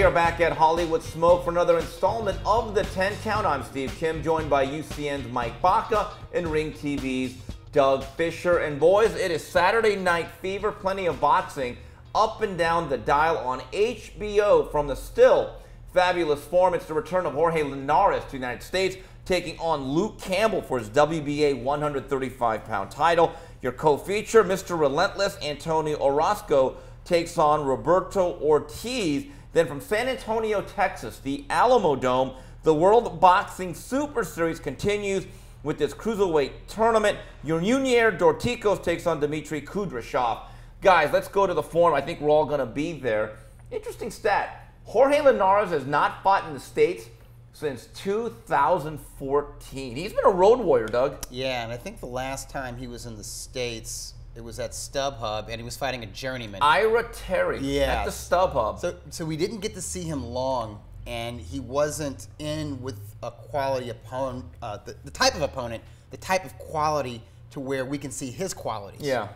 are back at Hollywood Smoke for another installment of the 10 Count. I'm Steve Kim, joined by UCN's Mike Baca and Ring TV's Doug Fischer. And boys, it is Saturday Night Fever. Plenty of boxing up and down the dial on HBO from the still fabulous form. It's the return of Jorge Linares to the United States, taking on Luke Campbell for his WBA 135-pound title. Your co-feature, Mr. Relentless Antonio Orozco, takes on Roberto Ortiz. Then from San Antonio, Texas, the Alamodome, the World Boxing Super Series continues with this cruiserweight tournament. Yunier Dorticos takes on Dmitry Kudryashov. Guys, let's go to the form. I think we're all going to be there. Interesting stat. Jorge Linares has not fought in the States since 2014. He's been a road warrior, Doug. Yeah, and I think the last time he was in the States, it was at StubHub, and he was fighting a journeyman. Ira Terry at the StubHub. So we didn't get to see him long, and he wasn't in with a quality opponent, the type of opponent, the type of quality to where we can see his qualities. Yeah.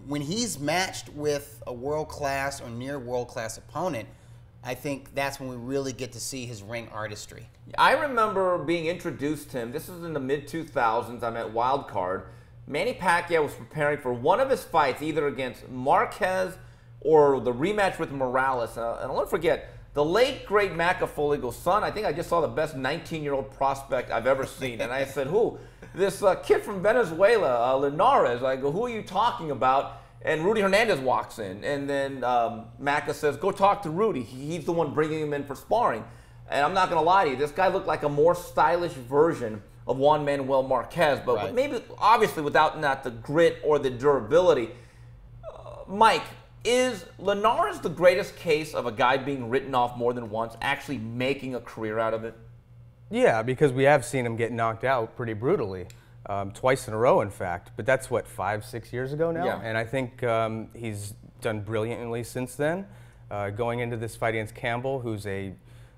When he's matched with a world-class or near world-class opponent, I think that's when we really get to see his ring artistry. I remember being introduced to him. This was in the mid-2000s. I'm at Wild Card. Manny Pacquiao was preparing for one of his fights, either against Marquez or the rematch with Morales. And I'll never forget, the late, great Macafoley goes, son, I think I just saw the best 19-year-old prospect I've ever seen. And I said, who? This kid from Venezuela, Linares. I go, who are you talking about? And Rudy Hernandez walks in. And then Maca says, go talk to Rudy. He's the one bringing him in for sparring. And I'm not going to lie to you, this guy looked like a more stylish version of Juan Manuel Marquez, but maybe, obviously, without not the grit or the durability. Mike, is Linares the greatest case of a guy being written off more than once, actually making a career out of it? Yeah, because we have seen him get knocked out pretty brutally, twice in a row, in fact. But that's, what, 5-6 years ago now? Yeah. And I think he's done brilliantly since then, going into this fight against Campbell, who's a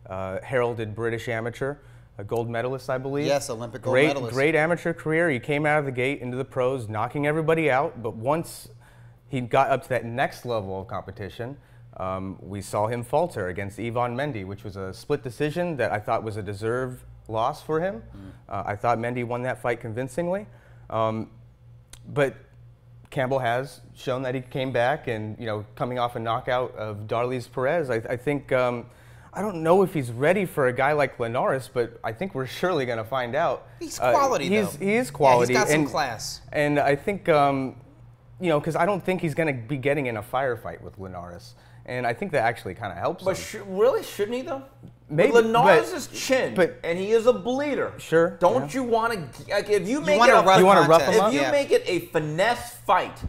heralded British amateur. A gold medalist, I believe. Yes, Olympic gold medalist. Great amateur career. He came out of the gate into the pros, knocking everybody out. But once he got up to that next level of competition, we saw him falter against Ivan Mendy, which was a split decision that I thought was a deserved loss for him. I thought Mendy won that fight convincingly. But Campbell has shown that he came back, and coming off a knockout of Darlis Perez, I think. I don't know if he's ready for a guy like Linares, but I think we're surely going to find out. He's quality, though. He is quality. Yeah, he's got some class. And I think, because I don't think he's going to be getting in a firefight with Linares. And I think that actually kind of helps him. But really, shouldn't he, though? Maybe. Linares' chin, and he is a bleeder. Sure. Don't you want to, if you make it a finesse fight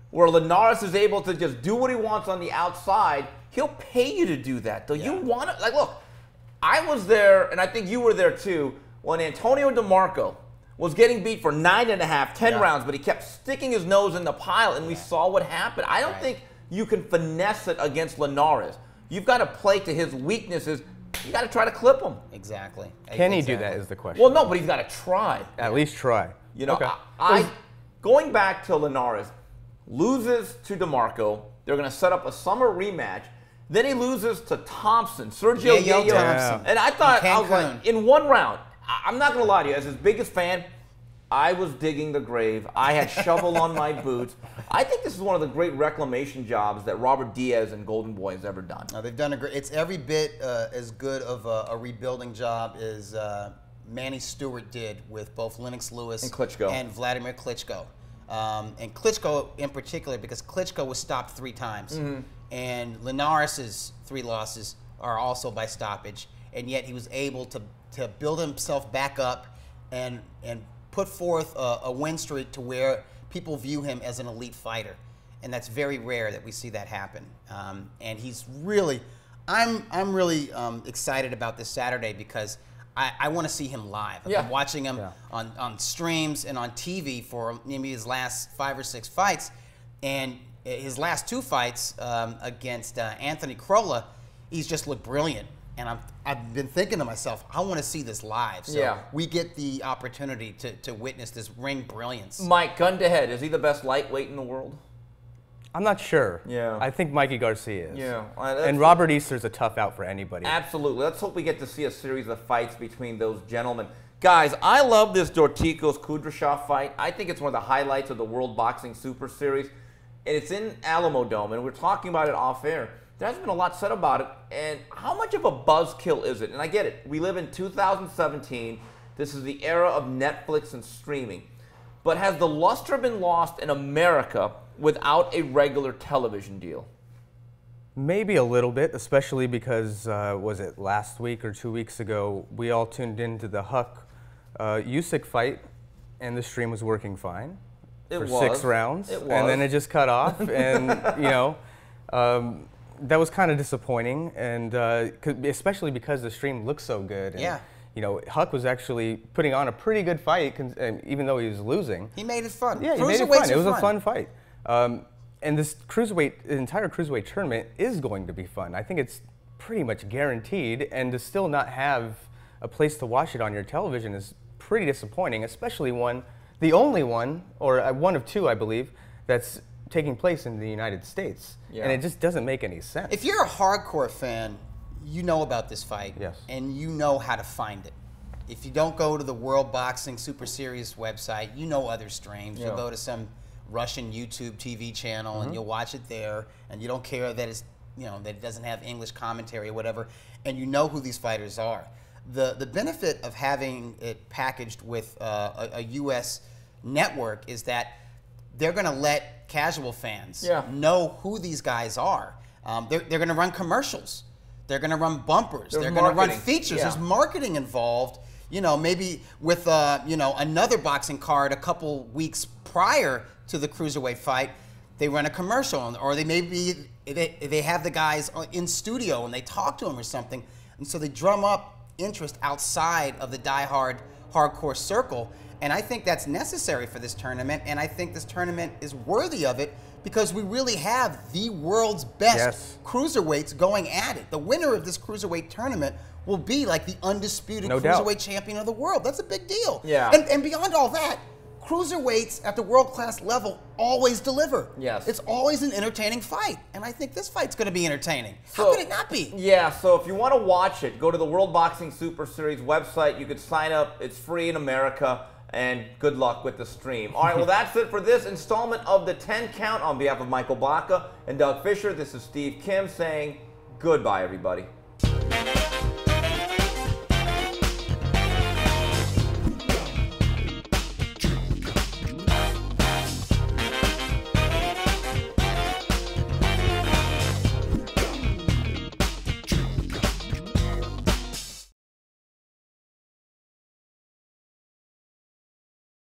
where Linares is able to just do what he wants on the outside, he'll pay you to do that, though. You want to, look, I was there, and I think you were there too, when Antonio DeMarco was getting beat for 9.5, 10 rounds, but he kept sticking his nose in the pile, and we saw what happened. I don't think you can finesse it against Linares. You've got to play to his weaknesses. You got to try to clip him. Exactly. Can he do that is the question. Well, no, but he's got to try. At least try. Going back to Linares, loses to DeMarco. They're going to set up a summer rematch. Then he loses to Thompson, Sergio Yayo Thompson. And I thought, I was like, in one round, I'm not going to lie to you, as his biggest fan, I was digging the grave. I had shovel on my boots. I think this is one of the great reclamation jobs that Robert Diaz and Golden Boy has ever done. They've done a great, it's every bit as good of a rebuilding job as Manny Stewart did with both Lennox Lewis and Klitschko and Vladimir Klitschko. And Klitschko in particular, because Klitschko was stopped 3 times. And Linares' 3 losses are also by stoppage, and yet he was able to build himself back up and put forth a win streak to where people view him as an elite fighter, and that's very rare that we see that happen. And he's really, I'm really excited about this Saturday because I want to see him live. I've been watching him on streams and on TV for maybe his last 5 or 6 fights, and his last 2 fights against Anthony Crolla, he's just looked brilliant. And I've been thinking to myself, I want to see this live. So we get the opportunity to witness this ring brilliance. Mike, gun to head, is he the best lightweight in the world? I'm not sure. Yeah. I think Mikey Garcia is. Yeah. And Robert Easter's a tough out for anybody. Absolutely. Let's hope we get to see a series of fights between those gentlemen. Guys, I love this Dorticos-Kudryashov fight. I think it's one of the highlights of the World Boxing Super Series. And it's in Alamodome, and we're talking about it off air. There hasn't been a lot said about it. And how much of a buzzkill is it? And I get it. We live in 2017. This is the era of Netflix and streaming. But has the luster been lost in America without a regular television deal? Maybe a little bit, especially because, was it last week or 2 weeks ago, we all tuned into the Huck Usyk fight, and the stream was working fine for 6 rounds. It was. And then it just cut off, and, you know, that was kind of disappointing, and especially because the stream looked so good. And, yeah. You know, Huck was actually putting on a pretty good fight, even though he was losing. He made it fun. Yeah, he made it fun. It was a fun fight. And this entire cruiserweight tournament is going to be fun. I think it's pretty much guaranteed, and to still not have a place to watch it on your television is pretty disappointing, especially the only one, or one of 2, I believe, that's taking place in the United States. Yeah. And it just doesn't make any sense. If you're a hardcore fan, you know about this fight, yes, and you know how to find it. If you don't go to the World Boxing Super Series website, you know other streams. Yeah. You'll go to some Russian YouTube TV channel, and you'll watch it there, and you don't care that it's, you know, that it doesn't have English commentary or whatever, and you know who these fighters are. The benefit of having it packaged with a U.S. network is that they're going to let casual fans know who these guys are. They're going to run commercials. They're going to run bumpers. They're going to run features. Yeah. There's marketing involved. You know, maybe with you know, another boxing card a couple weeks prior to the cruiserweight fight, they run a commercial, or they have the guys in studio and they talk to them or something, and so they drum up interest outside of the diehard hardcore circle. And I think that's necessary for this tournament, and I think this tournament is worthy of it because we really have the world's best cruiserweights going at it. The winner of this cruiserweight tournament will be like the undisputed cruiserweight champion of the world. That's a big deal. Yeah. And beyond all that, cruiserweights at the world-class level always deliver. Yes. It's always an entertaining fight, and I think this fight's going to be entertaining. How could it not be? Yeah, so if you want to watch it, go to the World Boxing Super Series website. You could sign up. It's free in America, and good luck with the stream. All right, well, that's it for this installment of the 10 Count. On behalf of Michael Baca and Doug Fischer, this is Steve Kim saying goodbye, everybody.